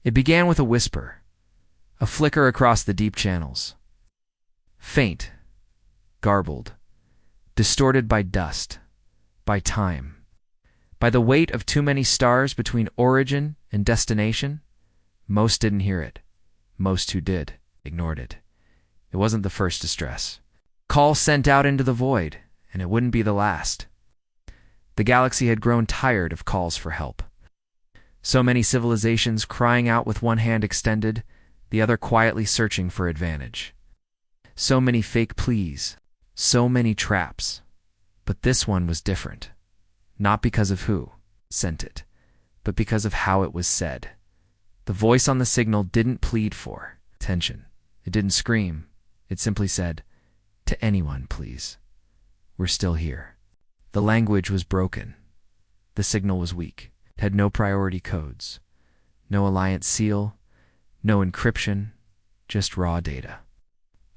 It began with a whisper, a flicker across the deep channels. Faint, garbled, distorted by dust, by time, by the weight of too many stars between origin and destination. Most didn't hear it. Most who did ignored it. It wasn't the first distress. Call sent out into the void, and it wouldn't be the last. The galaxy had grown tired of calls for help. So many civilizations crying out with one hand extended, the other quietly searching for advantage. So many fake pleas, so many traps. But this one was different. Not because of who sent it, but because of how it was said. The voice on the signal didn't plead for attention. It didn't scream. It simply said, "To anyone, please. We're still here." The language was broken. The signal was weak. It had no priority codes, no alliance seal, no encryption, just raw data.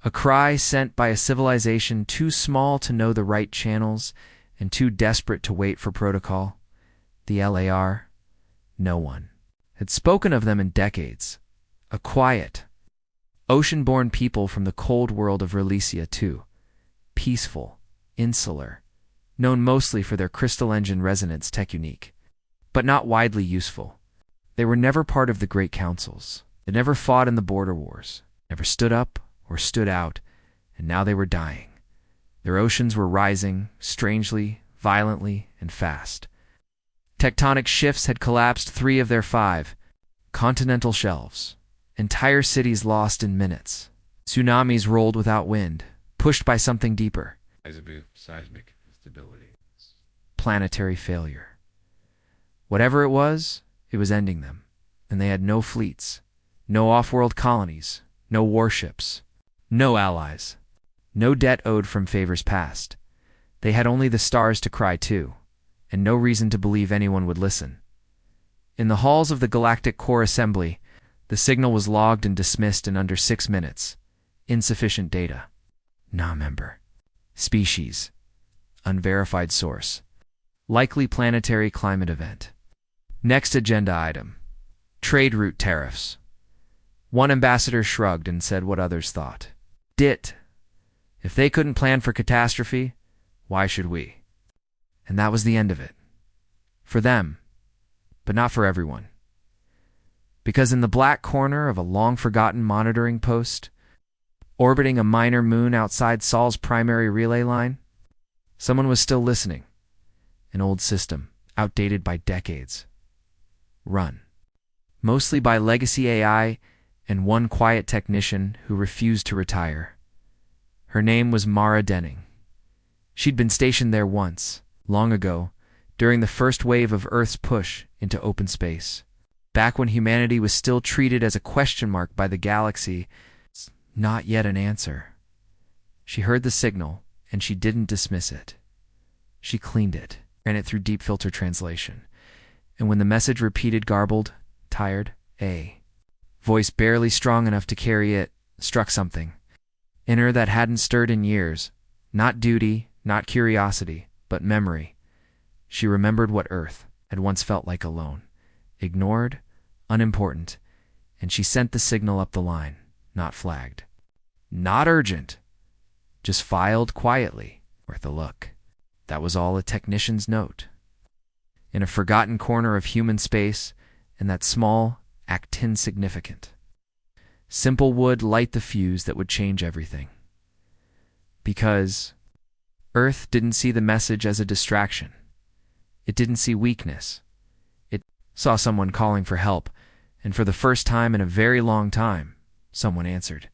A cry sent by a civilization too small to know the right channels and too desperate to wait for protocol. The LAR, no one had spoken of them in decades. A quiet, ocean-born people from the cold world of Relesia too. Peaceful, insular, known mostly for their crystal engine resonance tech unique, but not widely useful. They were never part of the great councils. They never fought in the border wars, never stood up or stood out, and now they were dying. Their oceans were rising, strangely, violently, and fast. Tectonic shifts had collapsed 3 of their 5 continental shelves. Entire cities lost in minutes. Tsunamis rolled without wind, pushed by something deeper. Seismic stability. Planetary failure. Whatever it was ending them. And they had no fleets, no off-world colonies, no warships, no allies, no debt owed from favors past. They had only the stars to cry to, and no reason to believe anyone would listen. In the halls of the Galactic Core Assembly, the signal was logged and dismissed in under 6 minutes. Insufficient data. Non-member. Species. Unverified source. Likely planetary climate event. Next agenda item. Trade route tariffs. One ambassador shrugged and said what others thought. Dit. If they couldn't plan for catastrophe, why should we? And that was the end of it. For them, but not for everyone. Because in the black corner of a long-forgotten monitoring post, orbiting a minor moon outside Sol's primary relay line, someone was still listening. An old system, outdated by decades. Run. Mostly by legacy AI and one quiet technician who refused to retire. Her name was Mara Denning. She'd been stationed there once, long ago, during the first wave of Earth's push into open space. Back when humanity was still treated as a question mark by the galaxy, not yet an answer. She heard the signal, and she didn't dismiss it. She cleaned it, ran it through deep filter translation. And when the message repeated garbled, tired, a voice barely strong enough to carry it, struck something in her that hadn't stirred in years. Not duty, not curiosity, but memory. She remembered what Earth had once felt like alone. Ignored, unimportant, and she sent the signal up the line, not flagged. Not urgent, just filed quietly, worth a look. That was all a technician's note. In a forgotten corner of human space, and that small, act insignificant. Simple would light the fuse that would change everything. Because Earth didn't see the message as a distraction. It didn't see weakness. It saw someone calling for help, and for the first time in a very long time, someone answered.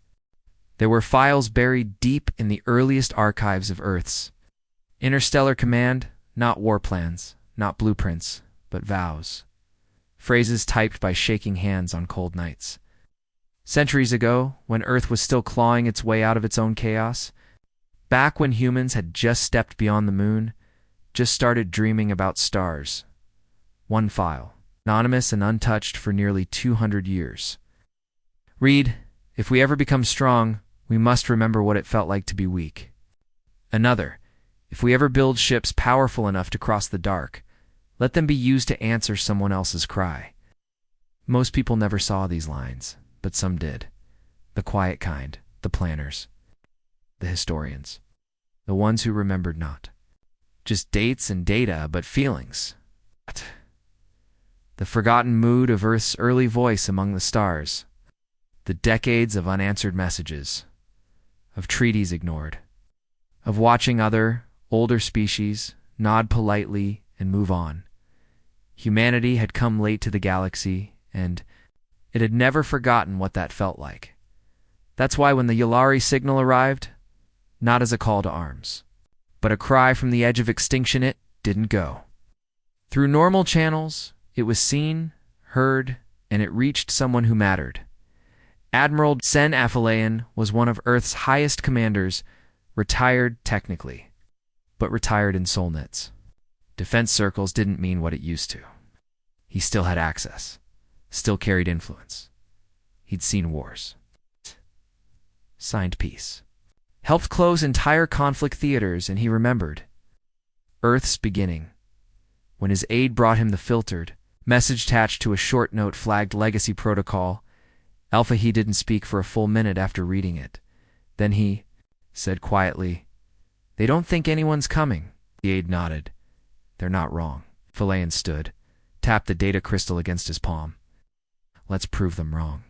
There were files buried deep in the earliest archives of Earth's interstellar command, not war plans, not blueprints, but vows. Phrases typed by shaking hands on cold nights. Centuries ago, when Earth was still clawing its way out of its own chaos, back when humans had just stepped beyond the moon, just started dreaming about stars. One file, anonymous and untouched for nearly 200 years. Read, if we ever become strong, we must remember what it felt like to be weak. Another, if we ever build ships powerful enough to cross the dark, let them be used to answer someone else's cry. Most people never saw these lines, but some did. The quiet kind, the planners, the historians, the ones who remembered not just dates and data, but feelings. The forgotten mood of Earth's early voice among the stars, the decades of unanswered messages, of treaties ignored, of watching other, older species nod politely and move on. Humanity had come late to the galaxy, and it had never forgotten what that felt like. That's why when the Yulari signal arrived, not as a call to arms, but a cry from the edge of extinction, it didn't go. Through normal channels, it was seen, heard, and it reached someone who mattered. Admiral Sen Afalayan was one of Earth's highest commanders, retired technically, but retired in Solnets. Defense circles didn't mean what it used to. He still had access, still carried influence. He'd seen wars. Signed peace. Helped close entire conflict theaters, and he remembered Earth's beginning, when his aide brought him the filtered message attached to a short note flagged legacy protocol. Alpha, he didn't speak for a full minute after reading it. Then he said quietly, "They don't think anyone's coming." The aide nodded. "They're not wrong." Falayan stood, tapped the data crystal against his palm. "Let's prove them wrong."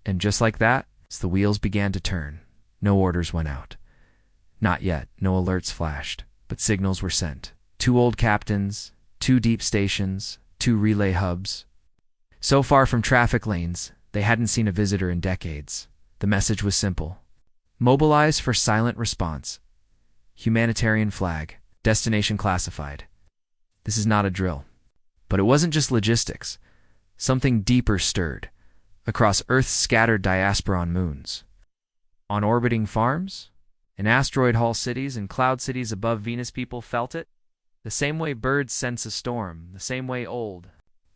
And just like that, as the wheels began to turn, no orders went out. Not yet, no alerts flashed, but signals were sent. 2 old captains, 2 deep stations, 2 relay hubs. So far from traffic lanes, they hadn't seen a visitor in decades. The message was simple. Mobilize for silent response. Humanitarian flag. Destination classified. This is not a drill. But it wasn't just logistics. Something deeper stirred. Across Earth's scattered diaspora on moons. On orbiting farms? In asteroid haul cities and cloud cities above Venus, people felt it. The same way birds sense a storm, the same way old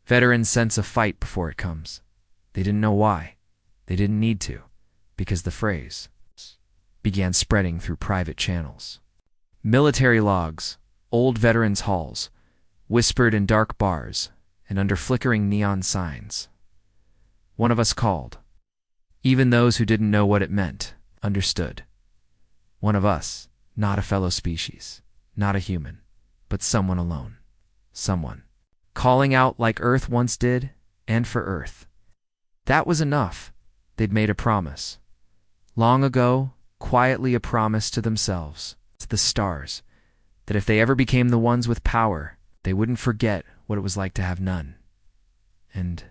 veterans sense a fight before it comes. They didn't know why. They didn't need to, because the phrase began spreading through private channels. Military logs, old veterans' halls, whispered in dark bars and under flickering neon signs. One of us called. Even those who didn't know what it meant understood. One of us, not a fellow species, not a human, but someone alone. Someone. Calling out like Earth once did, and for Earth. That was enough. They'd made a promise. Long ago, quietly a promise to themselves, to the stars, that if they ever became the ones with power, they wouldn't forget what it was like to have none. And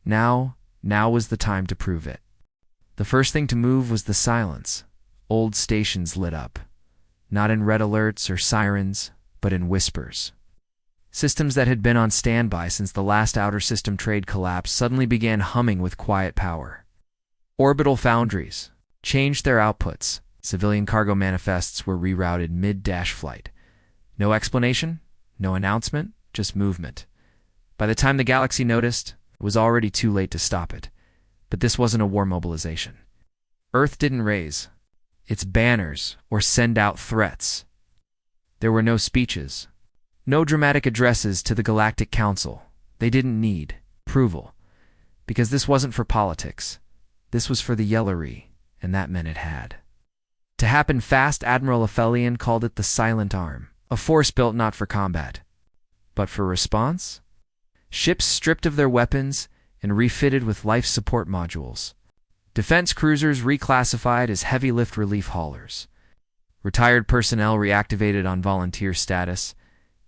now was the time to prove it. The first thing to move was the silence. Old stations lit up, not in red alerts or sirens, but in whispers. Systems that had been on standby since the last outer system trade collapse suddenly began humming with quiet power. Orbital foundries changed their outputs. Civilian cargo manifests were rerouted mid-dash flight. No explanation, no announcement, just movement. By the time the galaxy noticed, it was already too late to stop it. But this wasn't a war mobilization. Earth didn't raise its banners or send out threats. There were no speeches, no dramatic addresses to the Galactic Council. They didn't need approval, because this wasn't for politics. This was for the Yellery, and that meant it had to happen fast. Admiral Aphelion called it the Silent Arm, a force built not for combat, but for response. Ships stripped of their weapons and refitted with life support modules. Defense cruisers reclassified as heavy lift relief haulers. Retired personnel reactivated on volunteer status.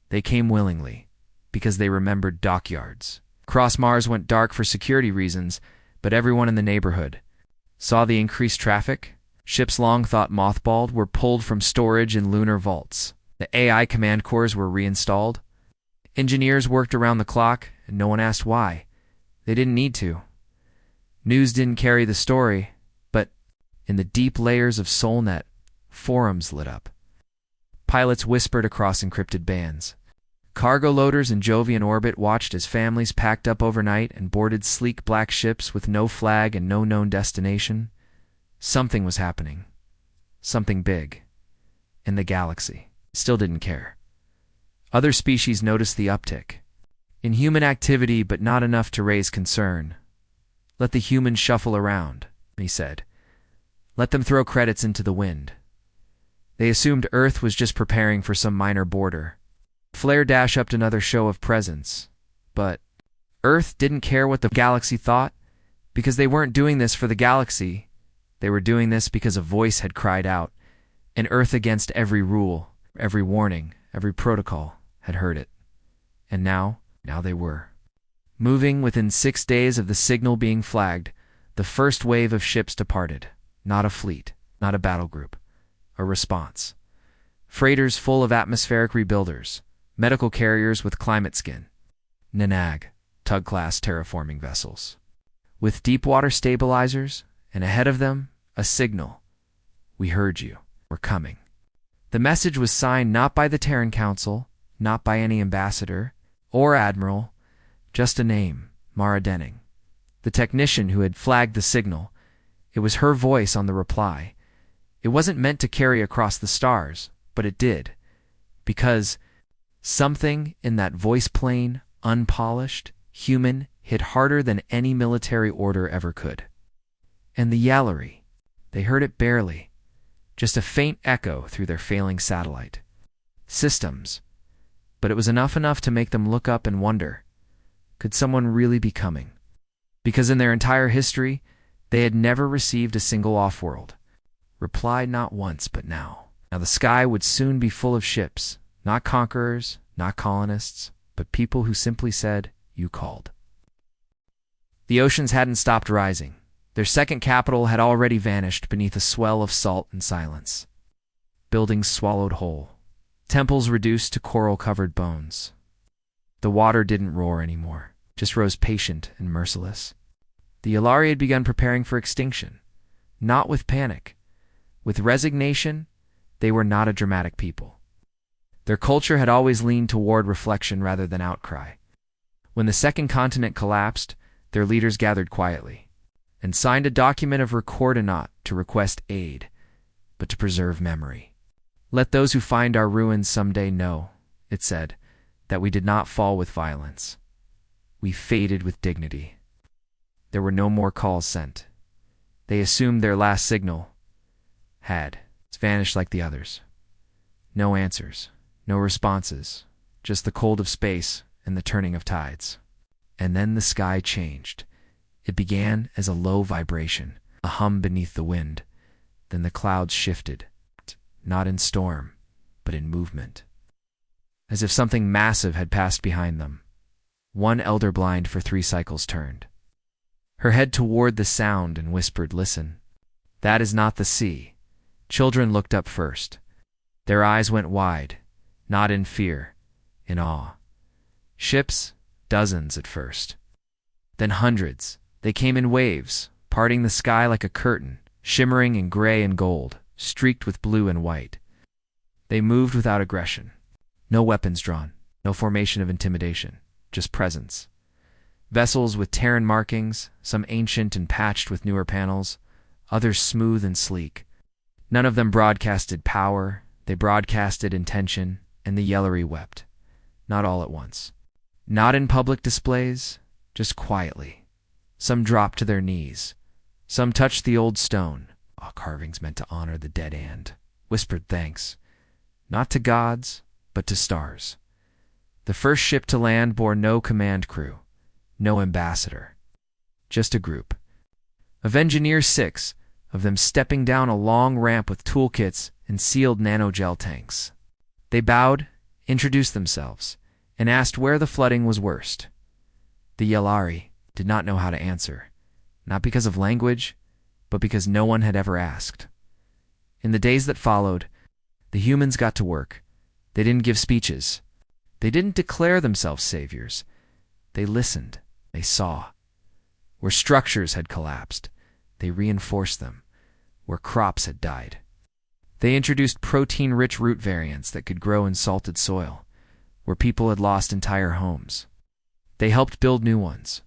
They came willingly, because they remembered dockyards. Cross Mars went dark for security reasons, but everyone in the neighborhood saw the increased traffic. Ships long thought mothballed were pulled from storage in lunar vaults. The AI command cores were reinstalled. Engineers worked around the clock, and no one asked why. They didn't need to. News didn't carry the story, but in the deep layers of Solnet, forums lit up. Pilots whispered across encrypted bands. Cargo loaders in Jovian orbit watched as families packed up overnight and boarded sleek black ships with no flag and no known destination. Something was happening. Something big. And the galaxy still didn't care. Other species noticed the uptick. In human activity, but not enough to raise concern. Let the humans shuffle around, he said. Let them throw credits into the wind. They assumed Earth was just preparing for some minor border. Flare dash upped another show of presence. But Earth didn't care what the galaxy thought, because they weren't doing this for the galaxy. They were doing this because a voice had cried out, and Earth, against every rule, every warning, every protocol, had heard it. And now they were. Moving within 6 days of the signal being flagged, the first wave of ships departed. Not a fleet, not a battle group. A response. Freighters full of atmospheric rebuilders, medical carriers with climate skin, Nanag, tug-class terraforming vessels. With deep-water stabilizers, and ahead of them, a signal. We heard you. We're coming. The message was signed not by the Terran Council, not by any ambassador or admiral, just a name, Mara Denning, the technician who had flagged the signal. It was her voice on the reply. It wasn't meant to carry across the stars, but it did, because something in that voice plain, unpolished, human, hit harder than any military order ever could. And the Yallery, they heard it barely, just a faint echo through their failing satellite systems, but it was enough to make them look up and wonder, could someone really be coming? Because in their entire history, they had never received a single off-world reply, not once, but now. Now the sky would soon be full of ships, not conquerors, not colonists, but people who simply said, "You called." The oceans hadn't stopped rising. Their second capital had already vanished beneath a swell of salt and silence. Buildings swallowed whole. Temples reduced to coral-covered bones. The water didn't roar anymore, just rose patient and merciless. The Yalari had begun preparing for extinction, not with panic. With resignation, they were not a dramatic people. Their culture had always leaned toward reflection rather than outcry. When the second continent collapsed, their leaders gathered quietly and signed a document of record not to request aid, but to preserve memory. Let those who find our ruins someday know, it said, that we did not fall with violence. We faded with dignity. There were no more calls sent. They assumed their last signal had vanished like the others. No answers, no responses, just the cold of space and the turning of tides. And then the sky changed. It began as a low vibration, a hum beneath the wind. Then the clouds shifted, not in storm, but in movement. As if something massive had passed behind them. One elder blind for 3 cycles turned her head toward the sound and whispered, "Listen. That is not the sea." Children looked up first. Their eyes went wide, not in fear, in awe. Ships, dozens at first. Then hundreds. They came in waves, parting the sky like a curtain, shimmering in gray and gold, streaked with blue and white. They moved without aggression. No weapons drawn, no formation of intimidation, just presence. Vessels with Terran markings, some ancient and patched with newer panels, others smooth and sleek. None of them broadcasted power, they broadcasted intention, and the Yellery wept. Not all at once. Not in public displays, just quietly. Some dropped to their knees. Some touched the old stone, carvings meant to honor the dead and whispered thanks. Not to gods, but to stars. The first ship to land bore no command crew, no ambassador. Just a group. Of engineers, 6, of them stepping down a long ramp with toolkits and sealed nanogel tanks. They bowed, introduced themselves, and asked where the flooding was worst. The Yalari did not know how to answer, not because of language, but because no one had ever asked. In the days that followed, the humans got to work. They didn't give speeches. They didn't declare themselves saviors. They listened. They saw. Where structures had collapsed, they reinforced them. Where crops had died, they introduced protein-rich root variants that could grow in salted soil. Where people had lost entire homes, they helped build new ones.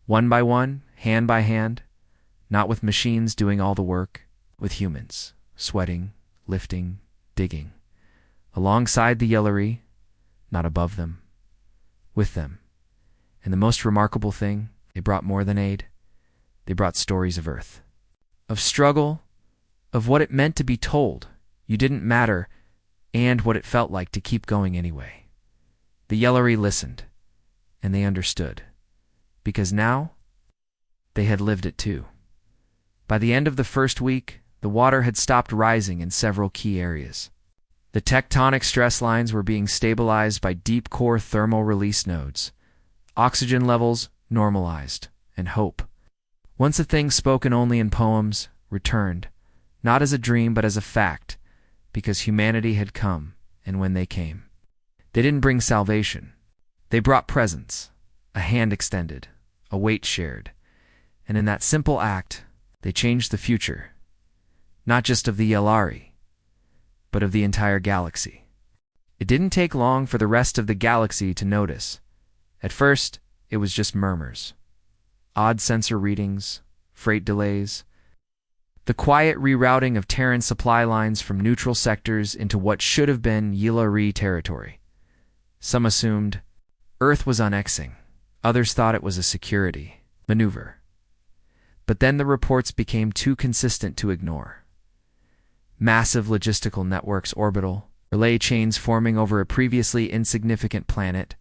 One by one, hand by hand, not with machines doing all the work, with humans, sweating, lifting, digging. Alongside the Yellery, not above them, with them, And the most remarkable thing, they brought more than aid. They brought stories of Earth. Of struggle, of what it meant to be told you didn't matter, and what it felt like to keep going anyway. The Yellary listened, and they understood. Because now, they had lived it too. By the end of the first week, the water had stopped rising in several key areas. The tectonic stress lines were being stabilized by deep core thermal release nodes. Oxygen levels normalized, and hope, once a thing spoken only in poems, returned, not as a dream but as a fact, because humanity had come, and when they came, they didn't bring salvation. They brought presence, a hand extended, a weight shared, and in that simple act, they changed the future, not just of the Yellary, but of the entire galaxy. It didn't take long for the rest of the galaxy to notice. At first, it was just murmurs. Odd sensor readings, freight delays, the quiet rerouting of Terran supply lines from neutral sectors into what should have been Yellary territory. Some assumed Earth was annexing. Others thought it was a security maneuver. But then the reports became too consistent to ignore. Massive logistical networks orbital, relay chains forming over a previously insignificant planet,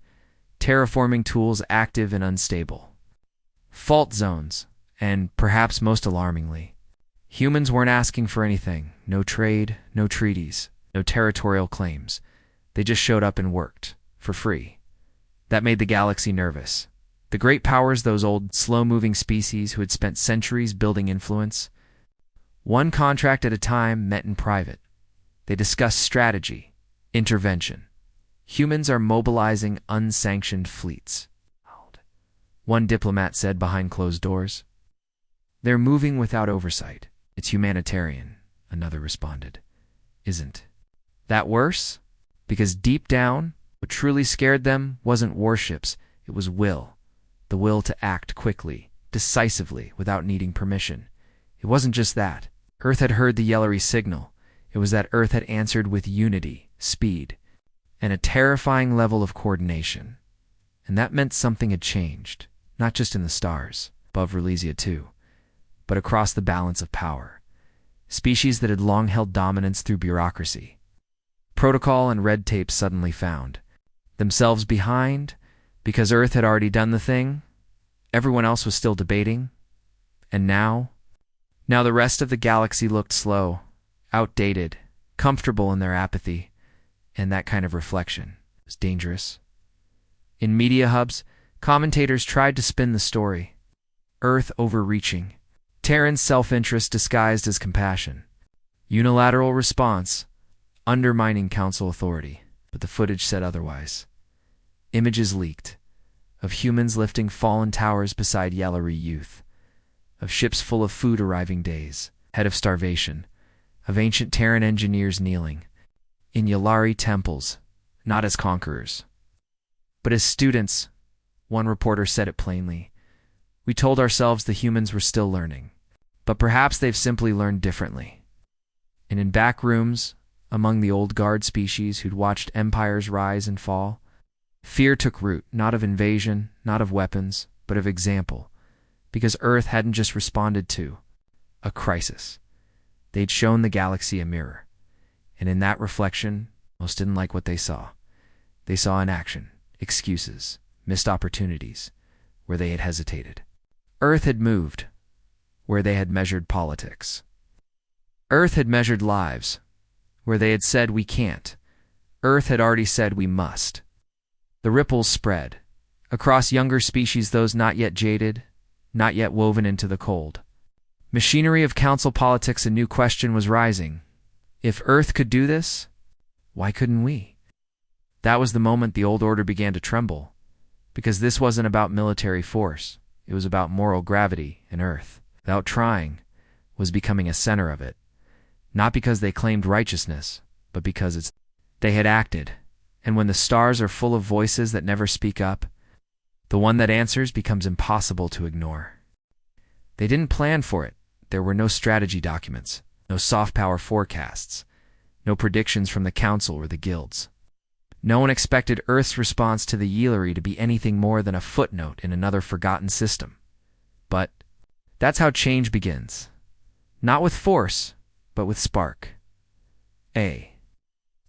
terraforming tools active and unstable. Fault zones, and perhaps most alarmingly, humans weren't asking for anything. No trade, no treaties, no territorial claims. They just showed up and worked, for free. That made the galaxy nervous. The great powers, those old, slow-moving species who had spent centuries building influence, one contract at a time, met in private. They discussed strategy, intervention. Humans are mobilizing unsanctioned fleets. One diplomat said behind closed doors. They're moving without oversight. It's humanitarian, another responded. Isn't that worse? Because deep down, what truly scared them wasn't warships, it was will. The will to act quickly, decisively, without needing permission. It wasn't just that. Earth had heard the Yellary signal. It was that Earth had answered with unity, speed, and a terrifying level of coordination. And that meant something had changed, not just in the stars, above Relesia too, but across the balance of power. Species that had long held dominance through bureaucracy, protocol and red tape suddenly found themselves behind because Earth had already done the thing. Everyone else was still debating. And now the rest of the galaxy looked slow, outdated, comfortable in their apathy, and that kind of reflection was dangerous. In media hubs, commentators tried to spin the story. Earth overreaching, Terran self-interest disguised as compassion, unilateral response, undermining council authority, but the footage said otherwise. Images leaked, of humans lifting fallen towers beside Yellary youth, of ships full of food arriving days, ahead of starvation, of ancient Terran engineers kneeling, in Yellary temples, not as conquerors, but as students. One reporter said it plainly. We told ourselves the humans were still learning, but perhaps they've simply learned differently. And in back rooms, among the old guard species who'd watched empires rise and fall, fear took root, not of invasion, not of weapons, but of example, because Earth hadn't just responded to a crisis. They'd shown the galaxy a mirror, and in that reflection, most didn't like what they saw. They saw inaction, excuses, missed opportunities, where they had hesitated. Earth had moved, where they had measured politics. Earth had measured lives, where they had said we can't. Earth had already said we must. The ripples spread, across younger species, those not yet jaded, not yet woven into the cold. Machinery of council politics, a new question was rising. If Earth could do this, why couldn't we? That was the moment the old order began to tremble, because this wasn't about military force. It was about moral gravity, and Earth, without trying, was becoming a center of it. Not because they claimed righteousness, but because they had acted. And when the stars are full of voices that never speak up, the one that answers becomes impossible to ignore. They didn't plan for it. There were no strategy documents, no soft power forecasts, no predictions from the council or the guilds. No one expected Earth's response to the Yilari to be anything more than a footnote in another forgotten system. But that's how change begins. Not with force, but with spark. A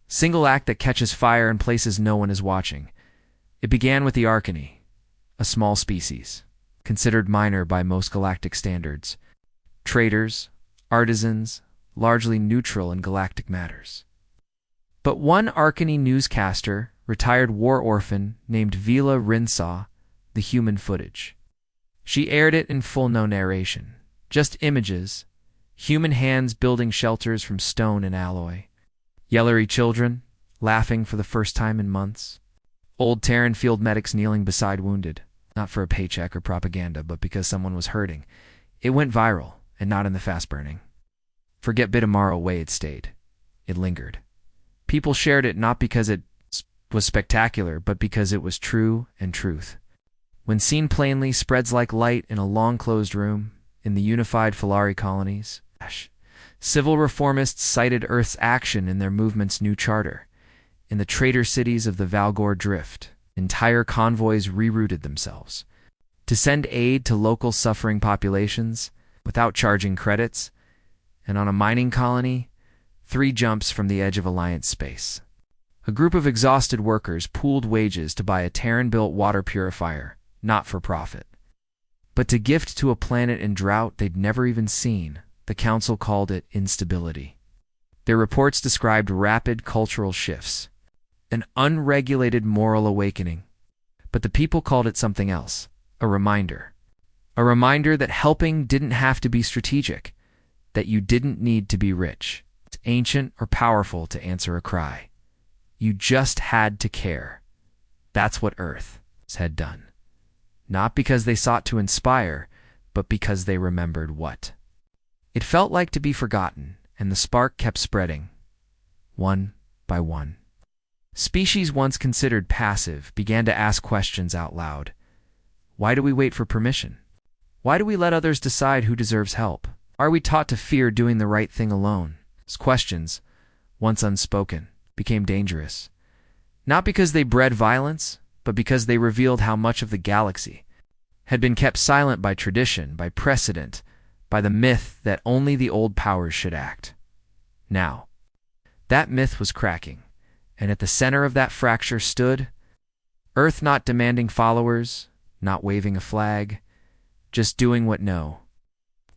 single act that catches fire in places no one is watching. It began with the Arcany, a small species, considered minor by most galactic standards. Traders, artisans, largely neutral in galactic matters. But one Arcany newscaster, retired war orphan named Vila Rinsaw, the human footage. She aired it in full, no narration, just images, human hands building shelters from stone and alloy, Yellery children, laughing for the first time in months, old Terran field medics kneeling beside wounded, not for a paycheck or propaganda, but because someone was hurting. It went viral, and not in the fast-burning. Forget Bitamaro way it stayed. It lingered. People shared it not because it was spectacular, but because it was true and truth. When seen plainly, spreads like light in a long-closed room, in the unified Filari colonies. Civil reformists cited Earth's action in their movement's new charter. In the traitor cities of the Valgor Drift, entire convoys rerouted themselves to send aid to local suffering populations without charging credits, and on a mining colony, 3 jumps from the edge of Alliance space. A group of exhausted workers pooled wages to buy a Terran-built water purifier, not for profit, but to gift to a planet in drought they'd never even seen. The council called it instability. Their reports described rapid cultural shifts, an unregulated moral awakening. But the people called it something else, a reminder. A reminder that helping didn't have to be strategic, that you didn't need to be rich, ancient, or powerful to answer a cry. You just had to care. That's what Earth had done. Not because they sought to inspire, but because they remembered what. It felt like to be forgotten, and the spark kept spreading, one by one. Species once considered passive began to ask questions out loud. Why do we wait for permission? Why do we let others decide who deserves help? Are we taught to fear doing the right thing alone? These questions, once unspoken, became dangerous. Not because they bred violence, but because they revealed how much of the galaxy had been kept silent by tradition, by precedent, by the myth that only the old powers should act. Now, that myth was cracking, and at the center of that fracture stood Earth, not demanding followers, not waving a flag, just doing what no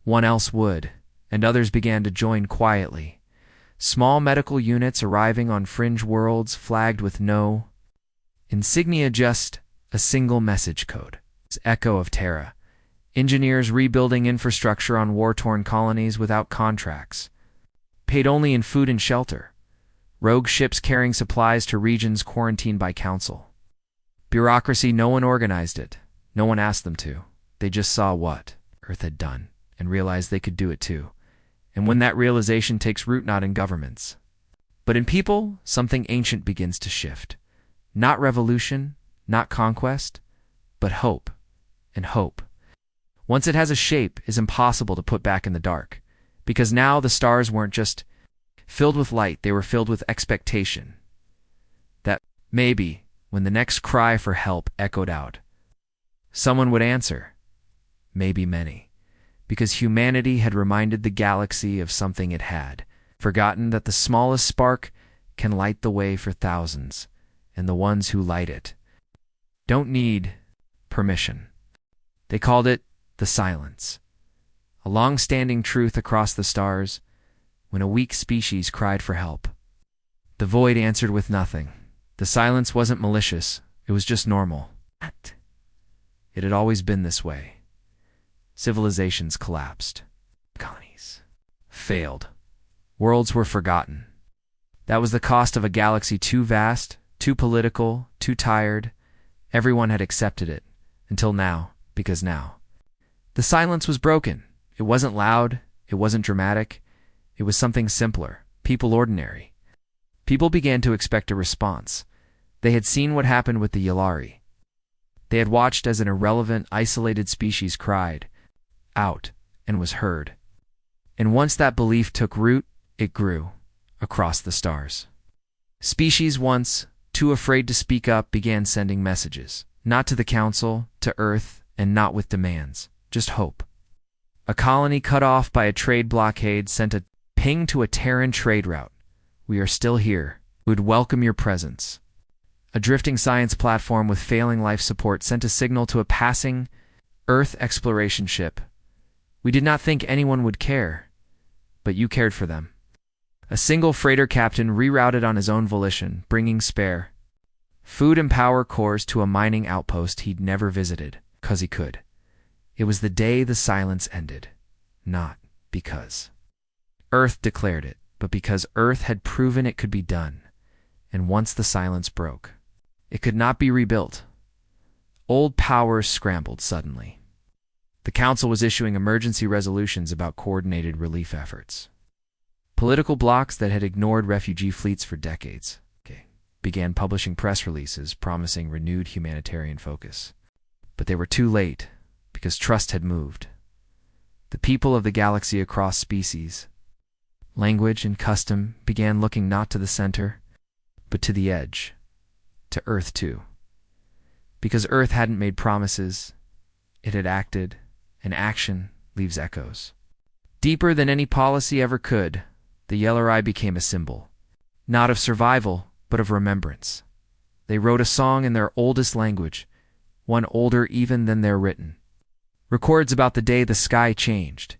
one else would, and others began to join quietly. Small medical units arriving on fringe worlds flagged with no insignia, just a single message code. It's echo of Terra. Engineers rebuilding infrastructure on war-torn colonies without contracts, paid only in food and shelter. Rogue ships carrying supplies to regions quarantined by council. Bureaucracy, no one organized it. No one asked them to. They just saw what Earth had done and realized they could do it too. And when that realization takes root, not in governments, but in people, something ancient begins to shift. Not revolution, not conquest, but hope. And hope, once it has a shape, is impossible to put back in the dark, because now the stars weren't just filled with light, they were filled with expectation. That maybe, when the next cry for help echoed out, someone would answer. Maybe many, because humanity had reminded the galaxy of something it had, forgotten that the smallest spark can light the way for thousands, and the ones who light it don't need permission. They called it the silence, a long-standing truth across the stars. When a weak species cried for help, the void answered with nothing. The silence wasn't malicious, it was just normal. It had always been this way. Civilizations collapsed. Colonies failed. Worlds were forgotten. That was the cost of a galaxy too vast, too political, too tired. Everyone had accepted it, until now. Because now, the silence was broken. It wasn't loud, it wasn't dramatic, it was something simpler, people ordinary. People began to expect a response. They had seen what happened with the Yilari. They had watched as an irrelevant, isolated species cried out and was heard. And once that belief took root, it grew across the stars. Species once too afraid to speak up, began sending messages. Not to the Council, to Earth, and not with demands. Just hope. A colony cut off by a trade blockade sent a ping to a Terran trade route. We are still here. We would welcome your presence. A drifting science platform with failing life support sent a signal to a passing Earth exploration ship. We did not think anyone would care, but you cared for them. A single freighter captain rerouted on his own volition, bringing spare food and power cores to a mining outpost he'd never visited, 'cause he could. It was the day the silence ended. Not because Earth declared it, but because Earth had proven it could be done. And once the silence broke, it could not be rebuilt. Old powers scrambled suddenly. The Council was issuing emergency resolutions about coordinated relief efforts. Political blocs that had ignored refugee fleets for decades began publishing press releases promising renewed humanitarian focus. But they were too late, because trust had moved. The people of the galaxy across species, language, and custom began looking not to the center, but to the edge, to Earth too. Because Earth hadn't made promises, it had acted, and action leaves echoes. Deeper than any policy ever could, the Yelloweye became a symbol, not of survival, but of remembrance. They wrote a song in their oldest language, one older even than their written. Records about the day the sky changed.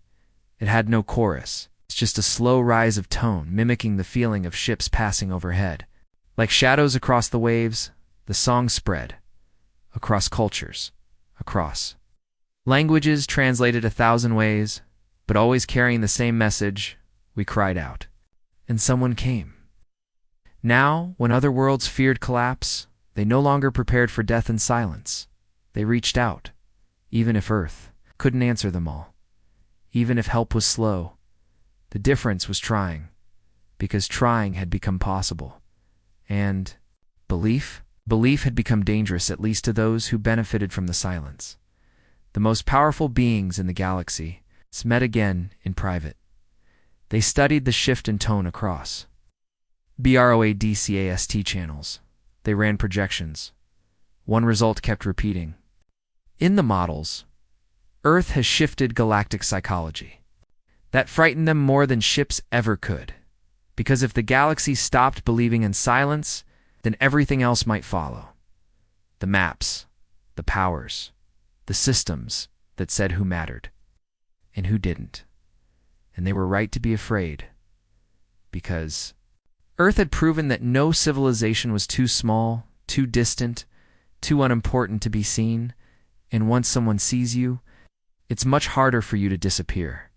It had no chorus. It's just a slow rise of tone, mimicking the feeling of ships passing overhead. Like shadows across the waves, the song spread. Across cultures. Across languages translated 1,000 ways, but always carrying the same message, we cried out. And someone came. Now, when other worlds feared collapse, they no longer prepared for death in silence. They reached out, even if Earth couldn't answer them all. Even if help was slow. The difference was trying, because trying had become possible. And belief? Belief had become dangerous, at least to those who benefited from the silence. The most powerful beings in the galaxy met again in private. They studied the shift in tone across BROADCAST channels. They ran projections. One result kept repeating. In the models, Earth has shifted galactic psychology. That frightened them more than ships ever could. Because if the galaxy stopped believing in silence, then everything else might follow. The maps, the powers, the systems that said who mattered and who didn't. And they were right to be afraid. Because Earth had proven that no civilization was too small, too distant, too unimportant to be seen, and once someone sees you, it's much harder for you to disappear.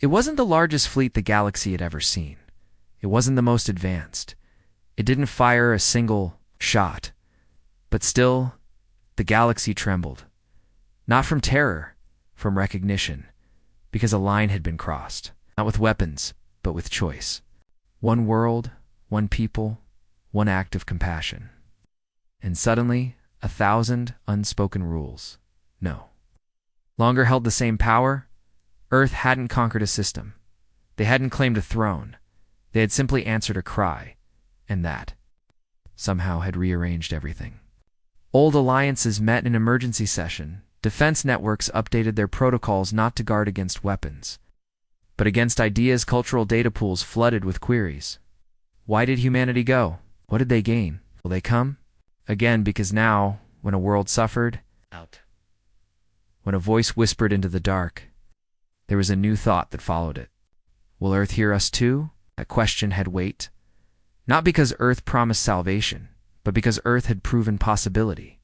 It wasn't the largest fleet the galaxy had ever seen. It wasn't the most advanced. It didn't fire a single shot. But still, the galaxy trembled. Not from terror, from recognition, because a line had been crossed. Not with weapons, but with choice. One world, one people, one act of compassion. And suddenly, 1,000 unspoken rules. No longer held the same power. Earth hadn't conquered a system. They hadn't claimed a throne. They had simply answered a cry, and that somehow had rearranged everything. Old alliances met in emergency session. Defense networks updated their protocols not to guard against weapons, but against ideas. Cultural data pools flooded with queries. Why did humanity go? What did they gain? Will they come? Again, because now, when a world suffered, Out. when a voice whispered into the dark, there was a new thought that followed it. Will Earth hear us too? That question had weight. Not because Earth promised salvation, but because Earth had proven possibility.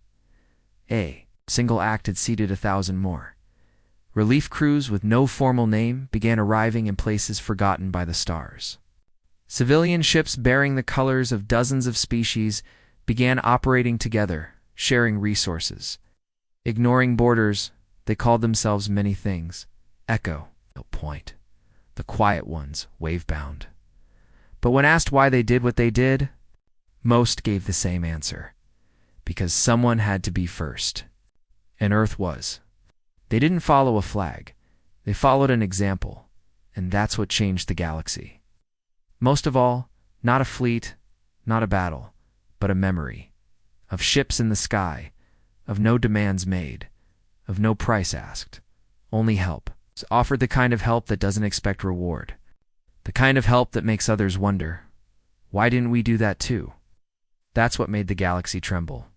A single act had seeded 1,000 more. Relief crews with no formal name began arriving in places forgotten by the stars. Civilian ships bearing the colors of dozens of species began operating together, sharing resources. Ignoring borders, they called themselves many things. Echo, no point. The quiet ones, wave-bound. But when asked why they did what they did, most gave the same answer. Because someone had to be first. And Earth was. They didn't follow a flag. They followed an example. And that's what changed the galaxy. Most of all, not a fleet, not a battle, but a memory of ships in the sky, of no demands made, of no price asked, only help. It's offered the kind of help that doesn't expect reward, the kind of help that makes others wonder, why didn't we do that too? That's what made the galaxy tremble,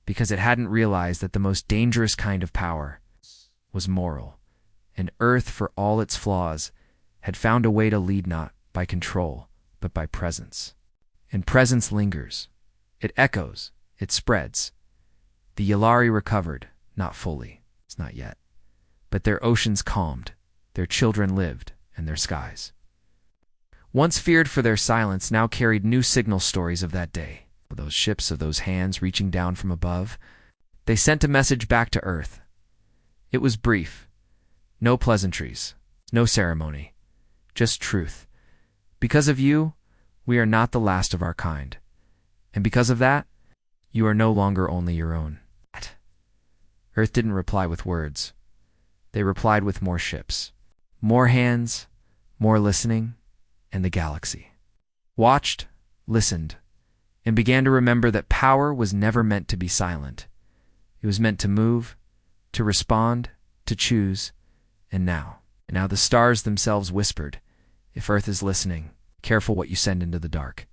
because it hadn't realized that the most dangerous kind of power was moral, and Earth, for all its flaws, had found a way to lead not by control, but by presence. And presence lingers. It echoes. It spreads. The Yalari recovered, not fully. It's not yet. But their oceans calmed, their children lived, and their skies, once feared for their silence, now carried new signal stories of that day. Those ships, of those hands reaching down from above. They sent a message back to Earth. It was brief. No pleasantries. No ceremony. Just truth. Because of you, we are not the last of our kind. And because of that, you are no longer only your own. Earth didn't reply with words. They replied with more ships, more hands, more listening, and the galaxy watched, listened, and began to remember that power was never meant to be silent. It was meant to move, to respond, to choose, and now the stars themselves whispered, if Earth is listening, careful what you send into the dark,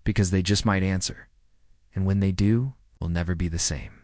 because they just might answer, and when they do, will never be the same.